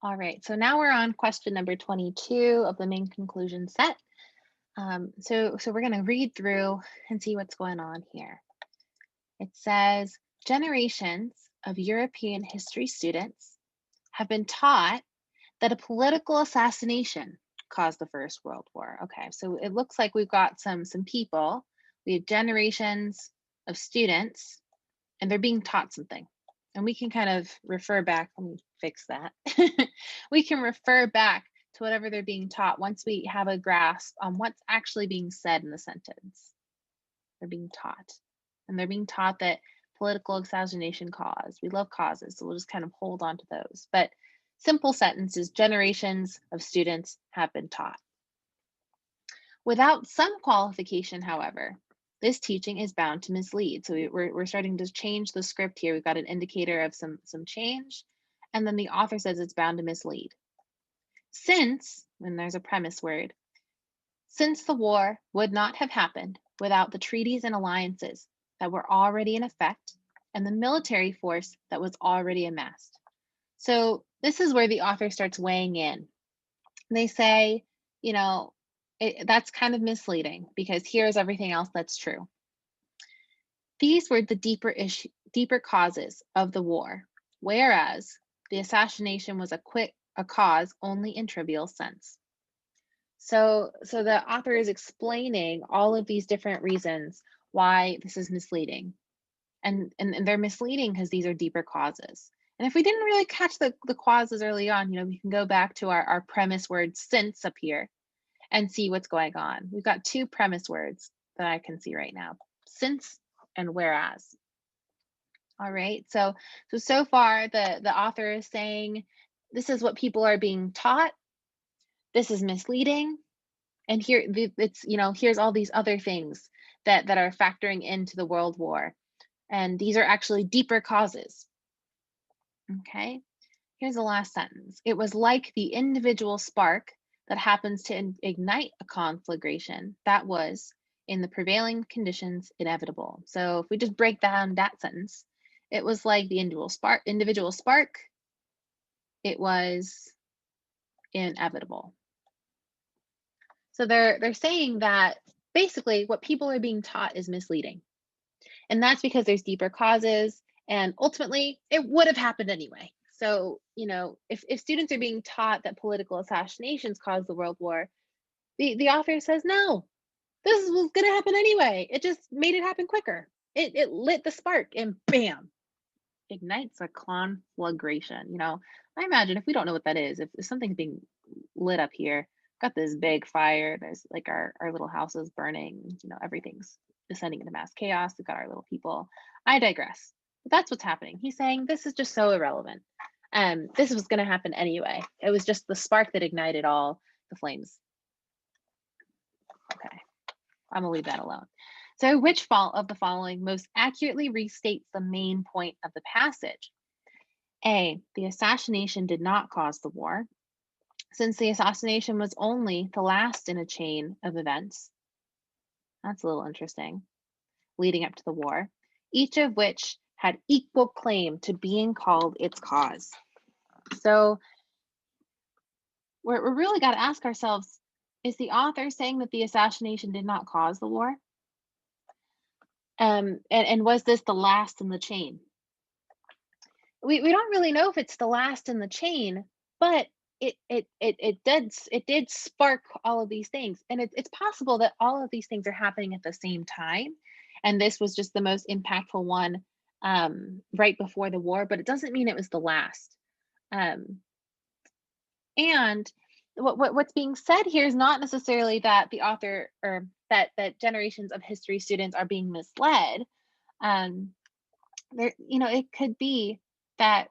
All right, so now we're on question number 22 of the main conclusion set. So we're going to read through and see what's going on here. It says generations of European history students have been taught that a political assassination caused the First World War. Okay, so it looks like we've got some people. We have generations of students, and they're being taught something. And we can kind of refer back, let me fix that. We can refer back to whatever they're being taught once we have a grasp on what's actually being said in the sentence. They're being taught. And they're being taught that political assassination caused. We love causes, so we'll just kind of hold on to those. But simple sentences, generations of students have been taught. Without some qualification, however, this teaching is bound to mislead. So we're starting to change the script here. We've got an indicator of some change, and then the author says it's bound to mislead. Since, and there's a premise word, since the war would not have happened without the treaties and alliances that were already in effect and the military force that was already amassed. So this is where the author starts weighing in. They say, you know, that's kind of misleading because here's everything else that's true. These were the deeper causes of the war, whereas the assassination was a cause only in trivial sense. So the author is explaining all of these different reasons why this is misleading. And they're misleading because these are deeper causes. And if we didn't really catch the causes early on, we can go back to our premise word since up here and see what's going on. We've got two premise words that I can see right now, since and whereas. All right, so far the author is saying this is what people are being taught. This is misleading. And here it's, here's all these other things that are factoring into the World War. And these are actually deeper causes. Okay, here's the last sentence. It was like the individual spark that happens to ignite a conflagration that was, in the prevailing conditions, inevitable. So if we just break down that sentence, it was like the individual spark, it was inevitable. So they're saying that basically what people are being taught is misleading. And that's because there's deeper causes, and ultimately it would have happened anyway. So, if students are being taught that political assassinations caused the World War, the author says, no, this was going to happen anyway. It just made it happen quicker. It lit the spark and bam, ignites a conflagration. I imagine if we don't know what that is, if something's being lit up here, got this big fire, there's like our little house is burning, everything's descending into mass chaos. We've got our little people. I digress. But that's what's happening. He's saying this is just so irrelevant. This was going to happen anyway. It was just the spark that ignited all the flames. Okay, I'm gonna leave that alone. So which of the following most accurately restates the main point of the passage? A, the assassination did not cause the war, since the assassination was only the last in a chain of events. That's a little interesting. Leading up to the war, each of which had equal claim to being called its cause. So we're really got to ask ourselves, is the author saying that the assassination did not cause the war? And was this the last in the chain? We don't really know if it's the last in the chain, but it did spark all of these things, and it's possible that all of these things are happening at the same time, and this was just the most impactful one right before the war, but it doesn't mean it was the last. And what's being said here is not necessarily that the author or that generations of history students are being misled. It could be that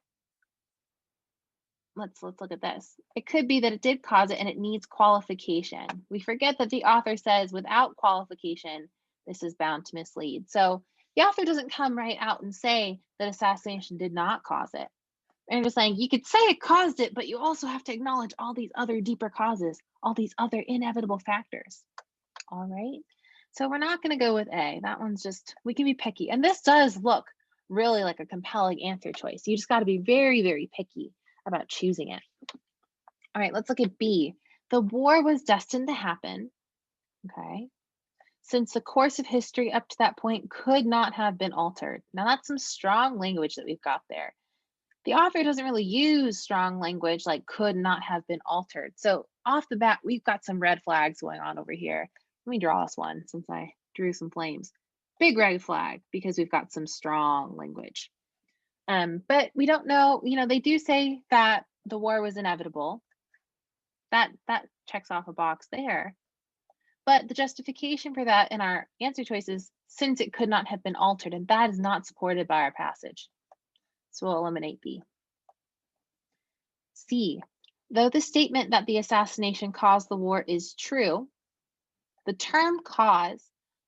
let's look at this. It could be that it did cause it and it needs qualification. We forget that the author says without qualification, this is bound to mislead. So the author doesn't come right out and say that assassination did not cause it. And just saying you could say it caused it, but you also have to acknowledge all these other deeper causes, all these other inevitable factors. All right. So we're not going to go with A. That one's just, we can be picky. And this does look really like a compelling answer choice. You just got to be very, very picky about choosing it? All right, let's look at B. The war was destined to happen, okay, since the course of history up to that point could not have been altered. Now, that's some strong language that we've got there. The author doesn't really use strong language like could not have been altered. So, off the bat, we've got some red flags going on over here. Let me draw us one since I drew some flames. Big red flag because we've got some strong language. But we don't know, they do say that the war was inevitable. That checks off a box there. But the justification for that in our answer choice is since it could not have been altered, and that is not supported by our passage. So we'll eliminate B. C, though the statement that the assassination caused the war is true, the term cause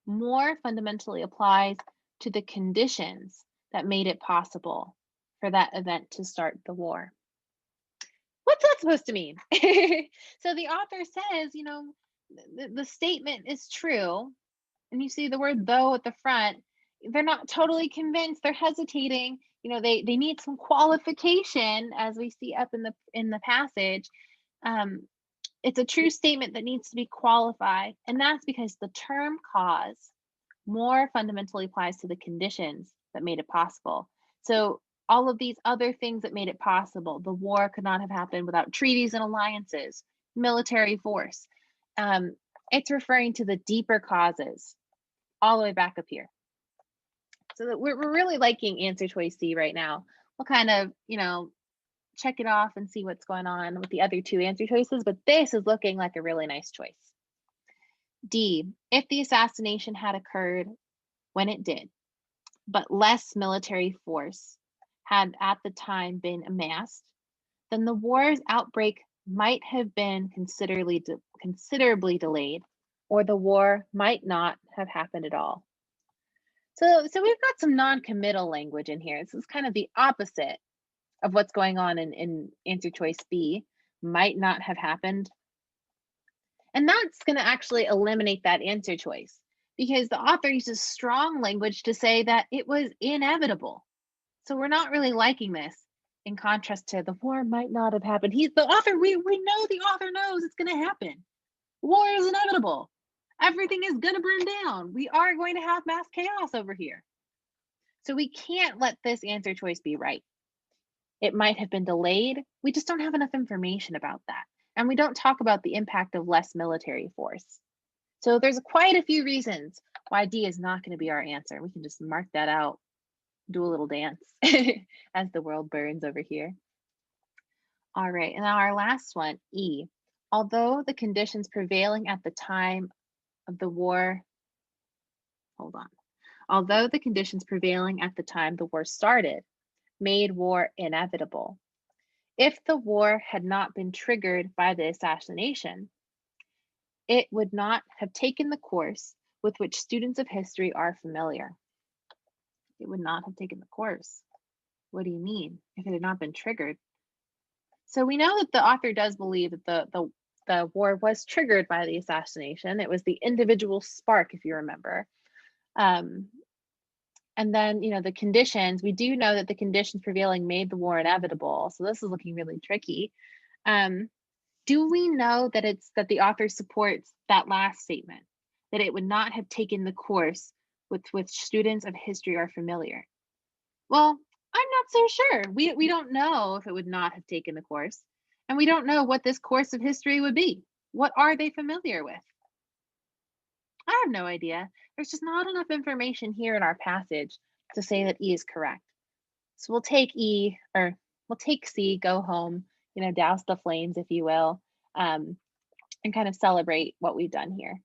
more fundamentally applies to the conditions that made it possible for that event to start the war. What's that supposed to mean? So the author says, the statement is true, and you see the word though at the front. They're not totally convinced, they're hesitating. They need some qualification, as we see up in the passage. It's a true statement that needs to be qualified, and that's because the term cause more fundamentally applies to the conditions that made it possible. So all of these other things that made it possible, the war could not have happened without treaties and alliances, military force. It's referring to the deeper causes all the way back up here. So that we're really liking answer choice C right now. We'll kind of, check it off and see what's going on with the other two answer choices, but this is looking like a really nice choice. D, if the assassination had occurred when it did, but less military force had at the time been amassed, then the war's outbreak might have been considerably delayed, or the war might not have happened at all. So we've got some non-committal language in here. This is kind of the opposite of what's going on in answer choice B, might not have happened. And that's going to actually eliminate that answer choice because the author uses strong language to say that it was inevitable. So we're not really liking this in contrast to the war might not have happened. He's the author. We know the author knows it's going to happen. War is inevitable. Everything is going to burn down. We are going to have mass chaos over here. So we can't let this answer choice be right. It might have been delayed. We just don't have enough information about that. And we don't talk about the impact of less military force. So there's quite a few reasons why D is not going to be our answer. We can just mark that out, do a little dance as the world burns over here. All right, and now our last one, E. Although the conditions prevailing at the time of the war, Although the conditions prevailing at the time the war started made war inevitable, if the war had not been triggered by the assassination, it would not have taken the course with which students of history are familiar. It would not have taken the course. What do you mean? If it had not been triggered? So we know that the author does believe that the war was triggered by the assassination. It was the individual spark, if you remember. And then, the conditions, we do know that the conditions prevailing made the war inevitable. So this is looking really tricky. Do we know that the author supports that last statement, that it would not have taken the course with which students of history are familiar? Well, I'm not so sure. We don't know if it would not have taken the course, and we don't know what this course of history would be. What are they familiar with? I have no idea. There's just not enough information here in our passage to say that E is correct. So we'll take we'll take C, go home, douse the flames, if you will, and kind of celebrate what we've done here.